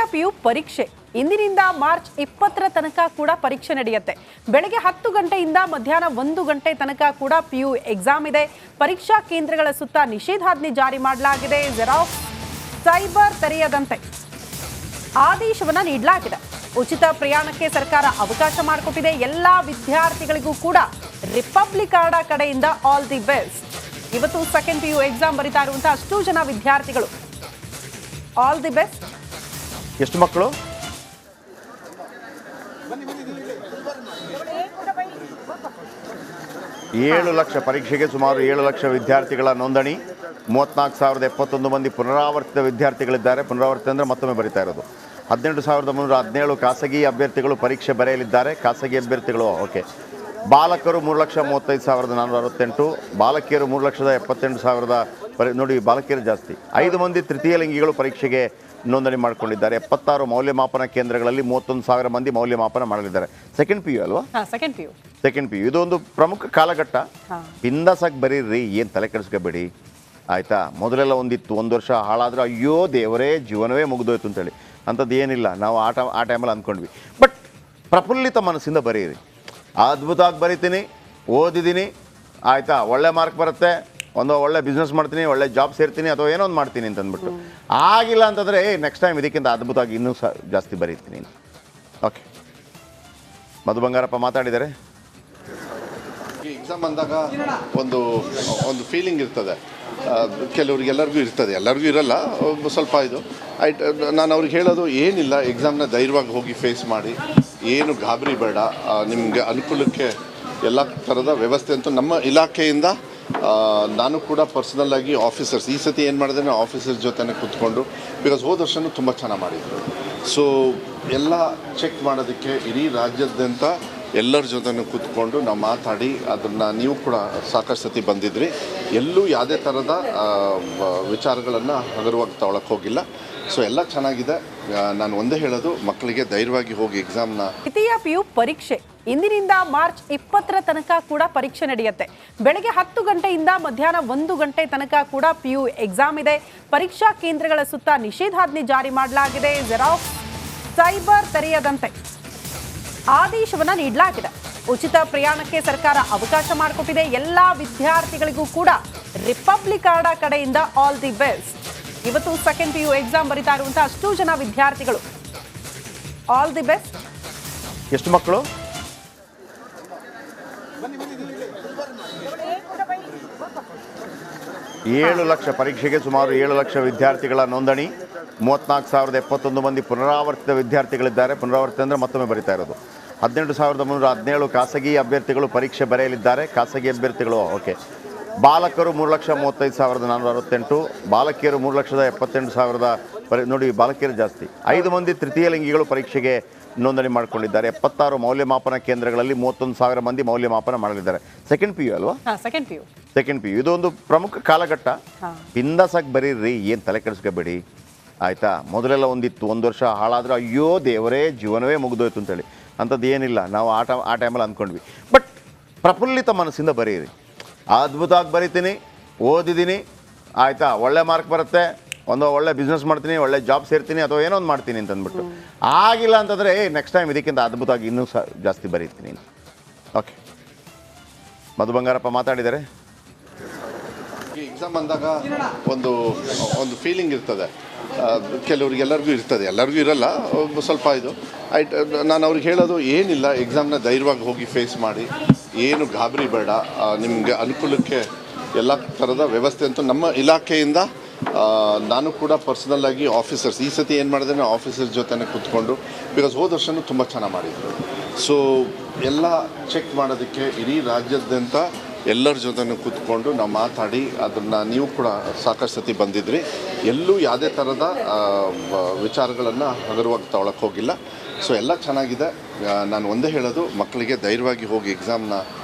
ದ್ವಿತೀಯ ಪಿಯು ಪರೀಕ್ಷೆ ಇಂದಿನಿಂದ ಮಾರ್ಚ್ 20ರ ತನಕ ಕೂಡ ಪರೀಕ್ಷೆ ನಡೆಯುತ್ತೆ. ಬೆಳಗ್ಗೆ 10 ಗಂಟೆಯಿಂದ ಮಧ್ಯಾಹ್ನ 1 ಗಂಟೆ ತನಕ ಕೂಡ ಪಿಯು ಎಕ್ಸಾಮ್ ಇದೆ. ಪರೀಕ್ಷಾ ಕೇಂದ್ರಗಳ ಸುತ್ತ ನಿಷೇಧಾಜ್ಞೆ ಜಾರಿ ಮಾಡಲಾಗಿದೆ. ಜೆರಾಕ್ಸ್ ಸೈಬರ್ ತೆರೆಯದಂತೆ ಆದೇಶವನ್ನ ನೀಡಲಾಗಿದೆ. ಉಚಿತ ಪ್ರಯಾಣಕ್ಕೆ ಸರ್ಕಾರ ಅವಕಾಶ ಮಾಡಿಕೊಟ್ಟಿದೆ. ಎಲ್ಲಾ ವಿದ್ಯಾರ್ಥಿಗಳಿಗೂ ಕೂಡ ರಿಪಬ್ಲಿಕ್ ಕಾರ್ಡ್ ಕಡೆಯಿಂದ ಆಲ್ ದಿ ಬೆಸ್ಟ್. ಇವತ್ತು ಸೆಕೆಂಡ್ ಪಿಯು ಎಕ್ಸಾಮ್ ಬರೀತಾ ಇರುವಂತಹ ಅಷ್ಟು ಜನ ವಿದ್ಯಾರ್ಥಿಗಳು ಆಲ್ ದಿ ಬೆಸ್ಟ್. ಎಷ್ಟು ಮಕ್ಕಳು? ಏಳು ಲಕ್ಷ ಪರೀಕ್ಷೆಗೆ ಸುಮಾರು 7 ಲಕ್ಷ ವಿದ್ಯಾರ್ಥಿಗಳ ನೋಂದಣಿ. 34,071 ಮಂದಿ ಪುನರಾವರ್ತಿತ ವಿದ್ಯಾರ್ಥಿಗಳಿದ್ದಾರೆ. ಪುನರಾವರ್ತಿತ ಅಂದರೆ ಮತ್ತೊಮ್ಮೆ ಬರೀತಾ ಇರೋದು. 18,317 ಖಾಸಗಿ ಅಭ್ಯರ್ಥಿಗಳು ಪರೀಕ್ಷೆ ಬರೆಯಲಿದ್ದಾರೆ. ಖಾಸಗಿ ಅಭ್ಯರ್ಥಿಗಳು ಓಕೆ. ಬಾಲಕರು 3,35,468, ಬಾಲಕಿಯರು 3,78,000 ನೋಡಿ, ಬಾಲಕಿಯರು ಜಾಸ್ತಿ. 5 ಮಂದಿ ತೃತೀಯ ಲಿಂಗಿಗಳು ಪರೀಕ್ಷೆಗೆ ನೋಂದಣಿ ಮಾಡಿಕೊಂಡಿದ್ದಾರೆ. 76 ಮೌಲ್ಯಮಾಪನ ಕೇಂದ್ರಗಳಲ್ಲಿ 31,000 ಮಂದಿ ಮೌಲ್ಯಮಾಪನ ಮಾಡಲಿದ್ದಾರೆ. ಸೆಕೆಂಡ್ ಪಿ ಯು ಅಲ್ವಾ? ಸೆಕೆಂಡ್ ಪಿ ಯು ಇದೊಂದು ಪ್ರಮುಖ ಕಾಲಘಟ್ಟ. ಬಿಂದಾಸಾಗಿ ಬರೀರಿ, ಏನು ತಲೆ ಕೆಡಿಸ್ಕೋಬೇಡಿ ಆಯಿತಾ. ಮೊದಲೆಲ್ಲ ಒಂದಿತ್ತು, 1 ವರ್ಷ ಹಾಳಾದರೂ ಅಯ್ಯೋ ದೇವರೇ ಜೀವನವೇ ಮುಗಿದೋಯ್ತು ಅಂತೇಳಿ. ಅಂಥದ್ದು ಏನಿಲ್ಲ. ನಾವು ಆ ಟೈಮಲ್ಲಿ ಅಂದ್ಕೊಂಡ್ವಿ. ಬಟ್ ಪ್ರಫುಲ್ಲಿತ ಮನಸ್ಸಿಂದ ಬರೀರಿ. ಅದ್ಭುತವಾಗಿ ಬರೀತೀನಿ, ಓದಿದ್ದೀನಿ ಆಯಿತಾ, ಒಳ್ಳೆ ಮಾರ್ಕ್ ಬರುತ್ತೆ, ಒಂದು ಒಳ್ಳೆ ಬಿಸ್ನೆಸ್ ಮಾಡ್ತೀನಿ, ಒಳ್ಳೆ ಜಾಬ್ ಸೇರ್ತೀನಿ ಅಥವಾ ಏನೋ ಒಂದು ಮಾಡ್ತೀನಿ ಅಂತಂದ್ಬಿಟ್ಟು ಆಗಿಲ್ಲ ಅಂತಂದರೆ ನೆಕ್ಸ್ಟ್ ಟೈಮ್ ಇದಕ್ಕಿಂತ ಅದ್ಭುತವಾಗಿ ಇನ್ನೂ ಜಾಸ್ತಿ ಬರೀತೀನಿ. ಓಕೆ, ಮಧು ಬಂಗಾರಪ್ಪ ಮಾತಾಡಿದ್ದಾರೆ. ಎಕ್ಸಾಮ್ ಅಂದಾಗ ಒಂದು ಫೀಲಿಂಗ್ ಇರ್ತದೆ. ಕೆಲವ್ರಿಗೆಲ್ಲರಿಗೂ ಇರ್ತದೆ, ಎಲ್ಲರಿಗೂ ಇರಲ್ಲ. ಸ್ವಲ್ಪ ಇದು ನಾನು ಅವ್ರಿಗೆ ಹೇಳೋದು ಏನಿಲ್ಲ, ಎಕ್ಸಾಮ್ನ ಧೈರ್ಯವಾಗಿ ಹೋಗಿ ಫೇಸ್ ಮಾಡಿ, ಏನು ಗಾಬರಿ ಬೇಡ. ನಿಮಗೆ ಅನುಕೂಲಕ್ಕೆ ಎಲ್ಲ ಥರದ ವ್ಯವಸ್ಥೆ ಅಂತೂ ನಮ್ಮ ಇಲಾಖೆಯಿಂದ ನಾನು ಕೂಡ ಪರ್ಸನಲ್ಲಾಗಿ ಆಫೀಸರ್ಸ್ ಈ ಸತಿ ಏನು ಮಾಡಿದ್ರೆ ಆಫೀಸರ್ಸ್ ಜೊತೆನೇ ಕೂತ್ಕೊಂಡು, ಬಿಕಾಸ್ ಹೋದ ವರ್ಷವೂ ತುಂಬ ಚೆನ್ನಾಗಿ ಮಾಡಿದರು. ಸೊ ಎಲ್ಲ ಚೆಕ್ ಮಾಡೋದಕ್ಕೆ ಇಡೀ ರಾಜ್ಯಾದ್ಯಂತ ಎಲ್ಲರ ಜೊತೆನೂ ಕೂತ್ಕೊಂಡು ನಾವು ಮಾತಾಡಿ ಅದನ್ನು ನೀವು ಕೂಡ ಸಾಕಷ್ಟು ಸತಿ ಬಂದಿದ್ರಿ. ಎಲ್ಲೂ ಯಾವುದೇ ಥರದ ವಿಚಾರಗಳನ್ನು ಹಗುರವಾಗಿ ತಗೊಳಕ್ಕೆ ಹೋಗಿಲ್ಲ. ಸೊ ಎಲ್ಲ ಚೆನ್ನಾಗಿದೆ. ನಾನು ಒಂದೇ ಹೇಳೋದು, ಮಕ್ಕಳಿಗೆ ಧೈರ್ಯವಾಗಿ ಹೋಗಿ ಎಕ್ಸಾಮ್ನ. ದ್ವಿತೀಯ ಪಿಯು ಪರೀಕ್ಷೆ ಇಂದಿನಿಂದ ಮಾರ್ಚ್ 20ರ ತನಕ ಕೂಡ ಪರೀಕ್ಷೆ ನಡೆಯುತ್ತೆ. ಬೆಳಗ್ಗೆ 10 ಗಂಟೆಯಿಂದ ಮಧ್ಯಾಹ್ನ 1 ಗಂಟೆ ತನಕ ಕೂಡ ಪಿಯು ಎಕ್ಸಾಮ್ ಇದೆ. ಪರೀಕ್ಷಾ ಕೇಂದ್ರಗಳ ಸುತ್ತ ನಿಷೇಧಾಜ್ಞೆ ಜಾರಿ ಮಾಡಲಾಗಿದೆ. ಜೆರಾಕ್ಸ್ ಸೈಬರ್ ತೆರೆಯದಂತೆ ಆದೇಶವನ್ನ ನೀಡಲಾಗಿದೆ. ಉಚಿತ ಪ್ರಯಾಣಕ್ಕೆ ಸರ್ಕಾರ ಅವಕಾಶ ಮಾಡಿಕೊಟ್ಟಿದೆ. ಎಲ್ಲಾ ವಿದ್ಯಾರ್ಥಿಗಳಿಗೂ ಕೂಡ ರಿಪಬ್ಲಿಕ್ ಕಾರ್ಡ್ ಕಡೆಯಿಂದ ಆಲ್ ದಿ ಬೆಸ್ಟ್. ಇವತ್ತು ಸೆಕೆಂಡ್ ಪಿಯು ಎಕ್ಸಾಮ್ ಬರೀತಾ ಇರುವಂತಹ ಅಷ್ಟು ಜನ ವಿದ್ಯಾರ್ಥಿಗಳು ಆಲ್ ದಿ ಬೆಸ್ಟ್. ಎಷ್ಟು ಮಕ್ಕಳು? ಏಳು ಲಕ್ಷ ಪರೀಕ್ಷೆಗೆ ಸುಮಾರು 7 ಲಕ್ಷ ವಿದ್ಯಾರ್ಥಿಗಳ ನೋಂದಣಿ. 34,071 ಮಂದಿ ಪುನರಾವರ್ತಿತ ವಿದ್ಯಾರ್ಥಿಗಳಿದ್ದಾರೆ. ಪುನರಾವರ್ತಿತ ಅಂದರೆ ಮತ್ತೊಮ್ಮೆ ಬರೀತಾ ಇರೋದು. 18,317 ಖಾಸಗಿ ಅಭ್ಯರ್ಥಿಗಳು ಪರೀಕ್ಷೆ ಬರೆಯಲಿದ್ದಾರೆ. ಖಾಸಗಿ ಅಭ್ಯರ್ಥಿಗಳು ಓಕೆ. ಬಾಲಕರು 3,35,468, ಬಾಲಕಿಯರು 3,78,000 ನೋಡಿ, ಬಾಲಕಿಯರು ಜಾಸ್ತಿ. 5 ಮಂದಿ ತೃತೀಯ ಲಿಂಗಿಗಳು ಪರೀಕ್ಷೆಗೆ ನೋಂದಣಿ ಮಾಡಿಕೊಂಡಿದ್ದಾರೆ. 76 ಮೌಲ್ಯಮಾಪನ ಕೇಂದ್ರಗಳಲ್ಲಿ 31,000 ಮಂದಿ ಮೌಲ್ಯಮಾಪನ ಮಾಡಲಿದ್ದಾರೆ. ಸೆಕೆಂಡ್ ಪಿ ಯು ಅಲ್ವಾ? ಸೆಕೆಂಡ್ ಪಿ ಯು ಇದೊಂದು ಪ್ರಮುಖ ಕಾಲಘಟ್ಟ. ಬಿಂದಾಸಾಗಿ ಬರೀರಿ, ಏನು ತಲೆ ಕೆಡಿಸ್ಕೋಬೇಡಿ ಆಯಿತಾ. ಮೊದಲೆಲ್ಲ ಒಂದಿತ್ತು, 1 ವರ್ಷ ಹಾಳಾದರೂ ಅಯ್ಯೋ ದೇವರೇ ಜೀವನವೇ ಮುಗಿದೋಯ್ತು ಅಂತೇಳಿ. ಅಂಥದ್ದು ಏನಿಲ್ಲ. ನಾವು ಆ ಟೈಮಲ್ಲಿ ಅಂದ್ಕೊಂಡ್ವಿ. ಬಟ್ ಪ್ರಫುಲ್ಲಿತ ಮನಸ್ಸಿಂದ ಬರೀರಿ. ಅದ್ಭುತವಾಗಿ ಬರೀತೀನಿ, ಓದಿದ್ದೀನಿ ಆಯಿತಾ, ಒಳ್ಳೆ ಮಾರ್ಕ್ ಬರುತ್ತೆ, ಒಂದು ಒಳ್ಳೆ ಬಿಸ್ನೆಸ್ ಮಾಡ್ತೀನಿ, ಒಳ್ಳೆ ಜಾಬ್ ಸೇರ್ತೀನಿ ಅಥವಾ ಏನೋ ಒಂದು ಮಾಡ್ತೀನಿ ಅಂತಂದ್ಬಿಟ್ಟು ಆಗಿಲ್ಲ ಅಂತಂದರೆ ನೆಕ್ಸ್ಟ್ ಟೈಮ್ ಇದಕ್ಕಿಂತ ಅದ್ಭುತವಾಗಿ ಇನ್ನೂ ಜಾಸ್ತಿ ಬರೀತೀನಿ. ಓಕೆ, ಮಧು ಬಂಗಾರಪ್ಪ ಮಾತಾಡಿದ್ದಾರೆ. ಎಕ್ಸಾಮ್ ಅಂದಾಗ ಒಂದು ಫೀಲಿಂಗ್ ಇರ್ತದೆ. ಕೆಲವ್ರಿಗೆಲ್ಲರಿಗೂ ಇರ್ತದೆ, ಎಲ್ಲರಿಗೂ ಇರಲ್ಲ. ಸ್ವಲ್ಪ ಇದು ನಾನು ಅವ್ರಿಗೆ ಹೇಳೋದು ಏನಿಲ್ಲ, ಎಕ್ಸಾಮ್ನ ಧೈರ್ಯವಾಗಿ ಹೋಗಿ ಫೇಸ್ ಮಾಡಿ, ಏನು ಗಾಬರಿ ಬೇಡ. ನಿಮಗೆ ಅನುಕೂಲಕ್ಕೆ ಎಲ್ಲ ಥರದ ವ್ಯವಸ್ಥೆ ಅಂತೂ ನಮ್ಮ ಇಲಾಖೆಯಿಂದ ನಾನು ಕೂಡ ಪರ್ಸನಲ್ಲಾಗಿ ಆಫೀಸರ್ಸ್ ಈ ಸತಿ ಏನು ಮಾಡಿದ್ರೆ ಆಫೀಸರ್ಸ್ ಜೊತೆನೇ ಕೂತ್ಕೊಂಡು, ಬಿಕಾಸ್ ಹೋದ ವರ್ಷವೂ ತುಂಬ ಚೆನ್ನಾಗಿ ಮಾಡಿದರು. ಸೊ ಎಲ್ಲ ಚೆಕ್ ಮಾಡೋದಕ್ಕೆ ಇಡೀ ರಾಜ್ಯಾದ್ಯಂತ ಎಲ್ಲರ ಜೊತೆನೂ ಕೂತ್ಕೊಂಡು ನಾವು ಮಾತಾಡಿ ಅದನ್ನು ನೀವು ಕೂಡ ಸಾಕಷ್ಟು ಸತಿ ಬಂದಿದ್ರಿ. ಎಲ್ಲೂ ಯಾವುದೇ ಥರದ ವಿಚಾರಗಳನ್ನು ಹಗುರವಾಗಿ ತಗೊಳಕ್ಕೆ ಹೋಗಿಲ್ಲ. ಸೊ ಎಲ್ಲ ಚೆನ್ನಾಗಿದೆ. ನಾನು ಒಂದೇ ಹೇಳೋದು, ಮಕ್ಕಳಿಗೆ ಧೈರ್ಯವಾಗಿ ಹೋಗಿ ಎಕ್ಸಾಮ್ನ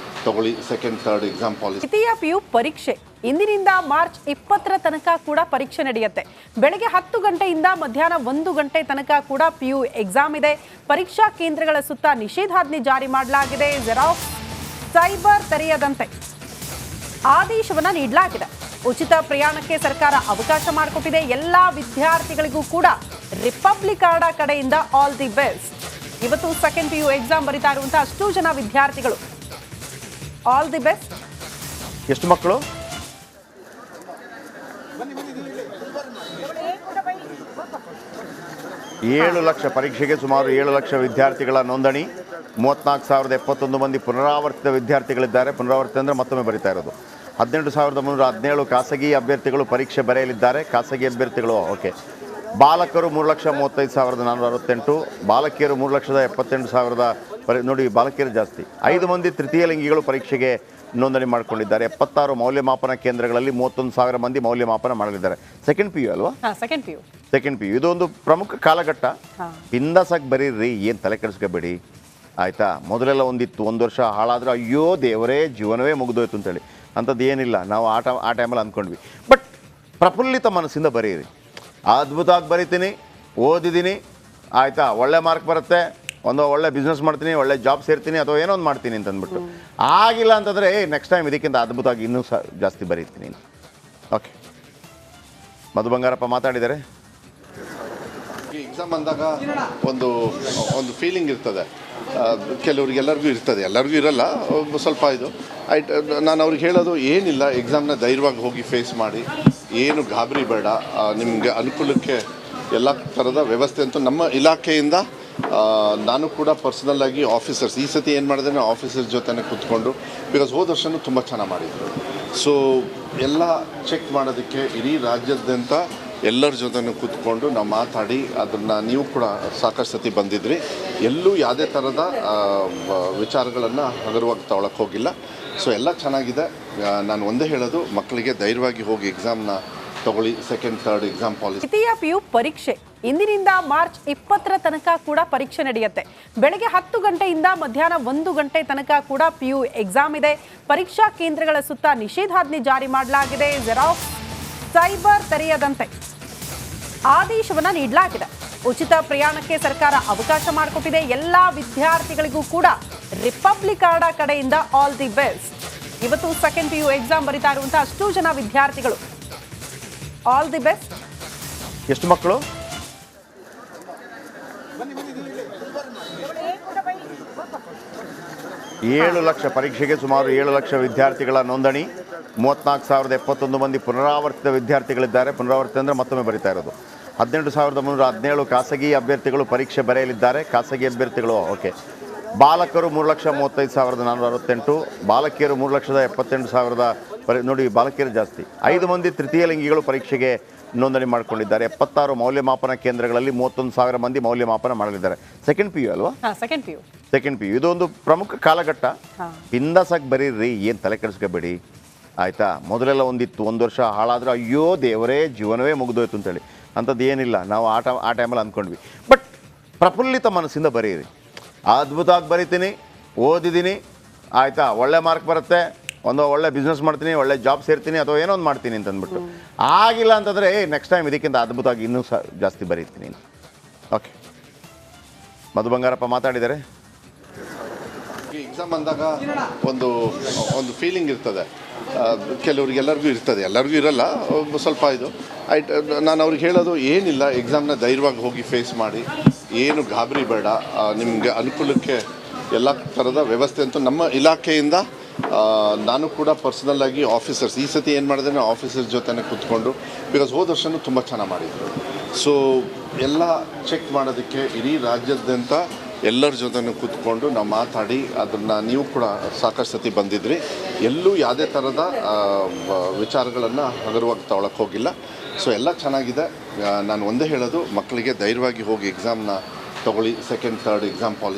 ತಗೊಳ್ಳಿ. Second third exam policy. ದ್ವಿತೀಯ ಪಿಯು ಪರೀಕ್ಷೆ ಇಂದಿನಿಂದ ಮಾರ್ಚ್ 20ರ ತನಕ ಕೂಡ ಪರೀಕ್ಷೆ ನಡೆಯುತ್ತೆ. ಬೆಳಗ್ಗೆ 10 ಗಂಟೆಯಿಂದ ಮಧ್ಯಾಹ್ನ 1 ಗಂಟೆ ತನಕ ಕೂಡ ಪಿಯು ಎಕ್ಸಾಮ್ ಇದೆ. ಪರೀಕ್ಷಾ ಕೇಂದ್ರಗಳ ಸುತ್ತ ನಿಷೇಧಾಜ್ಞೆ ಜಾರಿ ಮಾಡಲಾಗಿದೆ. ಜೆರಾಕ್ಸ್ ಸೈಬರ್ ತೆರೆಯದಂತೆ ಆದೇಶವನ್ನ ನೀಡಲಾಗಿದೆ. ಉಚಿತ ಪ್ರಯಾಣಕ್ಕೆ ಸರ್ಕಾರ ಅವಕಾಶ ಮಾಡಿಕೊಟ್ಟಿದೆ. ಎಲ್ಲಾ ವಿದ್ಯಾರ್ಥಿಗಳಿಗೂ ಕೂಡ ರಿಪಬ್ಲಿಕ್ ಕಾರ್ಡ್ ಕಡೆಯಿಂದ ಆಲ್ ದಿ ಬೆಸ್ಟ್. ಇವತ್ತು ಸೆಕೆಂಡ್ PU ಎಕ್ಸಾಮ್ ಬರೀತಾ ಇರುವಂತಹ ಅಷ್ಟು ಜನ ವಿದ್ಯಾರ್ಥಿಗಳು ಆಲ್ ದಿ ಬೆಸ್ಟ್. ಎಷ್ಟು ಮಕ್ಕಳು? ಏಳು ಲಕ್ಷ ಪರೀಕ್ಷೆಗೆ ಸುಮಾರು 7 ಲಕ್ಷ ವಿದ್ಯಾರ್ಥಿಗಳ ನೋಂದಣಿ. 34,071 ಮಂದಿ ಪುನರಾವರ್ತಿತ ವಿದ್ಯಾರ್ಥಿಗಳಿದ್ದಾರೆ. ಪುನರಾವರ್ತಿತ ಅಂದರೆ ಮತ್ತೊಮ್ಮೆ ಬರೀತಾ ಇರೋದು. 18,317 ಖಾಸಗಿ ಅಭ್ಯರ್ಥಿಗಳು ಪರೀಕ್ಷೆ ಬರೆಯಲಿದ್ದಾರೆ. ಖಾಸಗಿ ಅಭ್ಯರ್ಥಿಗಳು ಓಕೆ. ಬಾಲಕರು 3,35,468, ಬಾಲಕಿಯರು 3,78,000 ನೋಡಿ, ಬಾಲಕಿಯರು ಜಾಸ್ತಿ. 5 ಮಂದಿ ತೃತೀಯ ಲಿಂಗಿಗಳು ಪರೀಕ್ಷೆಗೆ ನೋಂದಣಿ ಮಾಡಿಕೊಂಡಿದ್ದಾರೆ. 76 ಮೌಲ್ಯಮಾಪನ ಕೇಂದ್ರಗಳಲ್ಲಿ 31,000 ಮಂದಿ ಮೌಲ್ಯಮಾಪನ ಮಾಡಲಿದ್ದಾರೆ. ಸೆಕೆಂಡ್ PU ಅಲ್ವಾ? ಸೆಕೆಂಡ್ PU ಇದೊಂದು ಪ್ರಮುಖ ಕಾಲಘಟ್ಟ. ಬಿಂದಾಸಾಗಿ ಬರೀರಿ, ಏನು ತಲೆ ಕೆಡಿಸ್ಕೋಬೇಡಿ ಆಯಿತಾ. ಮೊದಲೆಲ್ಲ ಒಂದಿತ್ತು, 1 ವರ್ಷ ಹಾಳಾದ್ರೆ ಅಯ್ಯೋ ದೇವರೇ ಜೀವನವೇ ಮುಗಿದೋಯ್ತು ಅಂತೇಳಿ. ಅಂಥದ್ದು ಏನಿಲ್ಲ. ನಾವು ಆ ಟೈಮಲ್ಲಿ ಅಂದ್ಕೊಂಡ್ವಿ. ಬಟ್ ಪ್ರಫುಲ್ಲಿತ ಮನಸ್ಸಿಂದ ಬರೀರಿ. ಅದ್ಭುತವಾಗಿ ಬರೀತೀನಿ, ಓದಿದ್ದೀನಿ ಆಯಿತಾ, ಒಳ್ಳೆ ಮಾರ್ಕ್ ಬರುತ್ತೆ, ಒಂದು ಒಳ್ಳೆ ಬಿಸ್ನೆಸ್ ಮಾಡ್ತೀನಿ, ಒಳ್ಳೆ ಜಾಬ್ ಸೇರ್ತೀನಿ ಅಥವಾ ಏನೋ ಒಂದು ಮಾಡ್ತೀನಿ ಅಂತ ಅಂದ್ಬಿಟ್ಟು ಆಗಿಲ್ಲ ಅಂತಂದರೆ ನೆಕ್ಸ್ಟ್ ಟೈಮ್ ಇದಕ್ಕಿಂತ ಅದ್ಭುತವಾಗಿ ಇನ್ನೂ ಜಾಸ್ತಿ ಬರೀತೀನಿ. ಓಕೆ, ಮಧು ಬಂಗಾರಪ್ಪ ಮಾತಾಡಿದ್ದಾರೆ. ಎಕ್ಸಾಮ್ ಅಂದಾಗ ಒಂದು ಫೀಲಿಂಗ್ ಇರ್ತದೆ. ಕೆಲವ್ರಿಗೆಲ್ಲರಿಗೂ ಇರ್ತದೆ, ಎಲ್ಲರಿಗೂ ಇರಲ್ಲ, ಸ್ವಲ್ಪ ಇದು. ನಾನು ಅವ್ರಿಗೆ ಹೇಳೋದು ಏನಿಲ್ಲ, ಎಕ್ಸಾಮ್ನ ಧೈರ್ಯವಾಗಿ ಹೋಗಿ ಫೇಸ್ ಮಾಡಿ, ಏನು ಗಾಬರಿ ಬೇಡ. ನಿಮಗೆ ಅನುಕೂಲಕ್ಕೆ ಎಲ್ಲ ಥರದ ವ್ಯವಸ್ಥೆ ಅಂತೂ ನಮ್ಮ ಇಲಾಖೆಯಿಂದ ನಾನು ಕೂಡ ಪರ್ಸ್ನಲ್ಲಾಗಿ ಆಫೀಸರ್ಸ್ ಈ ಸತಿ ಏನು ಮಾಡಿದೆ ಆಫೀಸರ್ಸ್ ಜೊತೆನೇ ಕೂತ್ಕೊಂಡು, ಬಿಕಾಸ್ ಹೋದ ವರ್ಷವೂ ತುಂಬ ಚೆನ್ನಾಗಿ ಮಾಡಿದರು. ಸೊ ಎಲ್ಲ ಚೆಕ್ ಮಾಡೋದಕ್ಕೆ ಇಡೀ ರಾಜ್ಯಾದ್ಯಂತ ಎಲ್ಲರ ಜೊತೆನೂ ಕೂತ್ಕೊಂಡು ನಾವು ಮಾತಾಡಿ ಅದನ್ನು ನೀವು ಕೂಡ ಸಾಕಷ್ಟು ಸತಿ ಬಂದಿದ್ರಿ. ಎಲ್ಲೂ ಯಾವುದೇ ಥರದ ವಿಚಾರಗಳನ್ನು ಹಗುರವಾಗಿ ತಗೊಳಕ್ಕೆ ಹೋಗಿಲ್ಲ. ಸೊ ಎಲ್ಲ ಚೆನ್ನಾಗಿದೆ. ನಾನು ಒಂದೇ ಹೇಳೋದು, ಮಕ್ಕಳಿಗೆ ಧೈರ್ಯವಾಗಿ ಹೋಗಿ ಎಕ್ಸಾಮ್ನ ತಗೊಳ್ಳಿ. Second third exam policy. ದ್ವಿತೀಯ PU ಪರೀಕ್ಷೆ ಇಂದಿನಿಂದ ಮಾರ್ಚ್ 20ರ ತನಕ ಕೂಡ ಪರೀಕ್ಷೆ ನಡೆಯುತ್ತೆ. ಬೆಳಗ್ಗೆ 10 ಗಂಟೆಯಿಂದ ಮಧ್ಯಾಹ್ನ 1 ಗಂಟೆ ತನಕ ಕೂಡ PU ಎಕ್ಸಾಮ್ ಇದೆ. ಪರೀಕ್ಷಾ ಕೇಂದ್ರಗಳ ಸುತ್ತ ನಿಷೇಧಾಜ್ಞೆ ಜಾರಿ ಮಾಡಲಾಗಿದೆ. ಜೆರಾಕ್ಸ್ ಸೈಬರ್ ತೆರೆಯದಂತೆ ಆದೇಶವನ್ನ ನೀಡಲಾಗಿದೆ. ಉಚಿತ ಪ್ರಯಾಣಕ್ಕೆ ಸರ್ಕಾರ ಅವಕಾಶ ಮಾಡಿಕೊಟ್ಟಿದೆ. ಎಲ್ಲಾ ವಿದ್ಯಾರ್ಥಿಗಳಿಗೂ ಕೂಡ ರಿಪಬ್ಲಿಕ್ ಕಾರ್ಡ್ ಕಡೆಯಿಂದ ಆಲ್ ದಿ ಬೆಸ್ಟ್. ಇವತ್ತು ಸೆಕೆಂಡ್ PU ಎಕ್ಸಾಮ್ ಬರೀತಾ ಇರುವಂತಹ ಅಷ್ಟು ಜನ ವಿದ್ಯಾರ್ಥಿಗಳು ಆಲ್ ದಿ ಬೆಸ್ಟ್. ಎಷ್ಟು ಮಕ್ಕಳು? ಏಳು ಲಕ್ಷ ಪರೀಕ್ಷೆಗೆ ಸುಮಾರು 7 ಲಕ್ಷ ವಿದ್ಯಾರ್ಥಿಗಳ ನೋಂದಣಿ. 34,071 ಮಂದಿ ಪುನರಾವರ್ತಿತ ವಿದ್ಯಾರ್ಥಿಗಳಿದ್ದಾರೆ. ಪುನರಾವರ್ತಿತ ಅಂದರೆ ಮತ್ತೊಮ್ಮೆ ಬರೀತಾ ಇರೋದು. 18,317 ಖಾಸಗಿ ಅಭ್ಯರ್ಥಿಗಳು ಪರೀಕ್ಷೆ ಬರೆಯಲಿದ್ದಾರೆ. ಖಾಸಗಿ ಅಭ್ಯರ್ಥಿಗಳು ಓಕೆ. ಬಾಲಕರು 3,35,468, ಬಾಲಕಿಯರು 3,78,000 ನೋಡಿ, ಬಾಲಕಿಯರು ಜಾಸ್ತಿ. 5 ಮಂದಿ ತೃತೀಯ ಲಿಂಗಿಗಳು ಪರೀಕ್ಷೆಗೆ ನೋಂದಣಿ ಮಾಡಿಕೊಂಡಿದ್ದಾರೆ. 76 ಮೌಲ್ಯಮಾಪನ ಕೇಂದ್ರಗಳಲ್ಲಿ 31,000 ಮಂದಿ ಮೌಲ್ಯಮಾಪನ ಮಾಡಲಿದ್ದಾರೆ. ಸೆಕೆಂಡ್ PU ಅಲ್ವಾ? ಸೆಕೆಂಡ್ PU ಇದೊಂದು ಪ್ರಮುಖ ಕಾಲಘಟ್ಟ. ಬಿಂದಾಸಾಗಿ ಬರೀರಿ, ಏನು ತಲೆ ಕೆಡಿಸ್ಕೋಬೇಡಿ ಆಯಿತಾ. ಮೊದಲೆಲ್ಲ ಒಂದಿತ್ತು, 1 ವರ್ಷ ಹಾಳಾದ್ರೆ ಅಯ್ಯೋ ದೇವರೇ ಜೀವನವೇ ಮುಗಿದೋಯ್ತು ಅಂತೇಳಿ. ಅಂಥದ್ದು ಏನಿಲ್ಲ. ನಾವು ಆ ಟೈಮಲ್ಲಿ ಅಂದ್ಕೊಂಡ್ವಿ. ಬಟ್ ಪ್ರಫುಲ್ಲಿತ ಮನಸ್ಸಿಂದ ಬರೀರಿ. ಅದ್ಭುತವಾಗಿ ಬರೀತೀನಿ, ಓದಿದ್ದೀನಿ ಆಯಿತಾ, ಒಳ್ಳೆ ಮಾರ್ಕ್ ಬರುತ್ತೆ, ಒಂದು ಒಳ್ಳೆ ಬಿಸ್ನೆಸ್ ಮಾಡ್ತೀನಿ, ಒಳ್ಳೆ ಜಾಬ್ ಸೇರ್ತೀನಿ ಅಥವಾ ಏನೋ ಒಂದು ಮಾಡ್ತೀನಿ ಅಂತ ಅಂದ್ಬಿಟ್ಟು ಆಗಿಲ್ಲ ಅಂತಂದರೆ ನೆಕ್ಸ್ಟ್ ಟೈಮ್ ಇದಕ್ಕಿಂತ ಅದ್ಭುತವಾಗಿ ಇನ್ನೂ ಜಾಸ್ತಿ ಬರೀತೀನಿ. ಓಕೆ, ಮಧು ಬಂಗಾರಪ್ಪ ಮಾತಾಡಿದ್ದಾರೆ. ಎಕ್ಸಾಮ್ ಅಂದಾಗ ಒಂದು ಫೀಲಿಂಗ್ ಇರ್ತದೆ. ಕೆಲವ್ರಿಗೆಲ್ಲರಿಗೂ ಇರ್ತದೆ, ಎಲ್ಲರಿಗೂ ಇರಲ್ಲ, ಸ್ವಲ್ಪ ಇದು. ನಾನು ಅವ್ರಿಗೆ ಹೇಳೋದು ಏನಿಲ್ಲ, ಎಕ್ಸಾಮ್ನ ಧೈರ್ಯವಾಗಿ ಹೋಗಿ ಫೇಸ್ ಮಾಡಿ, ಏನು ಗಾಬರಿ ಬೇಡ. ನಿಮಗೆ ಅನುಕೂಲಕ್ಕೆ ಎಲ್ಲ ಥರದ ವ್ಯವಸ್ಥೆ ಅಂತೂ ನಮ್ಮ ಇಲಾಖೆಯಿಂದ ನಾನು ಕೂಡ ಪರ್ಸ್ನಲ್ಲಾಗಿ ಆಫೀಸರ್ಸ್ ಈ ಸತಿ ಏನು ಮಾಡಿದೆ ಆಫೀಸರ್ಸ್ ಜೊತೆನೇ ಕೂತ್ಕೊಂಡು, ಬಿಕಾಸ್ ಹೋದ ವರ್ಷವೂ ತುಂಬ ಚೆನ್ನಾಗಿ ಮಾಡಿದರು. ಸೊ ಎಲ್ಲ ಚೆಕ್ ಮಾಡೋದಕ್ಕೆ ಇಡೀ ರಾಜ್ಯಾದ್ಯಂತ ಎಲ್ಲರ ಜೊತೆನೂ ಕೂತ್ಕೊಂಡು ನಾವು ಮಾತಾಡಿ ಅದನ್ನು ನೀವು ಕೂಡ ಸಾಕಷ್ಟು ಸತಿ ಬಂದಿದ್ರಿ. ಎಲ್ಲೂ ಯಾವುದೇ ಥರದ ವಿಚಾರಗಳನ್ನು ಹಗುರವಾಗಿ ತಗೊಳಕ್ಕೆ ಹೋಗಿಲ್ಲ. ಸೊ ಎಲ್ಲ ಚೆನ್ನಾಗಿದೆ. ನಾನು ಒಂದೇ ಹೇಳೋದು, ಮಕ್ಕಳಿಗೆ ಧೈರ್ಯವಾಗಿ ಹೋಗಿ ಎಕ್ಸಾಮ್ನ ತಗೊಳ್ಳಿ. Second third exam policy.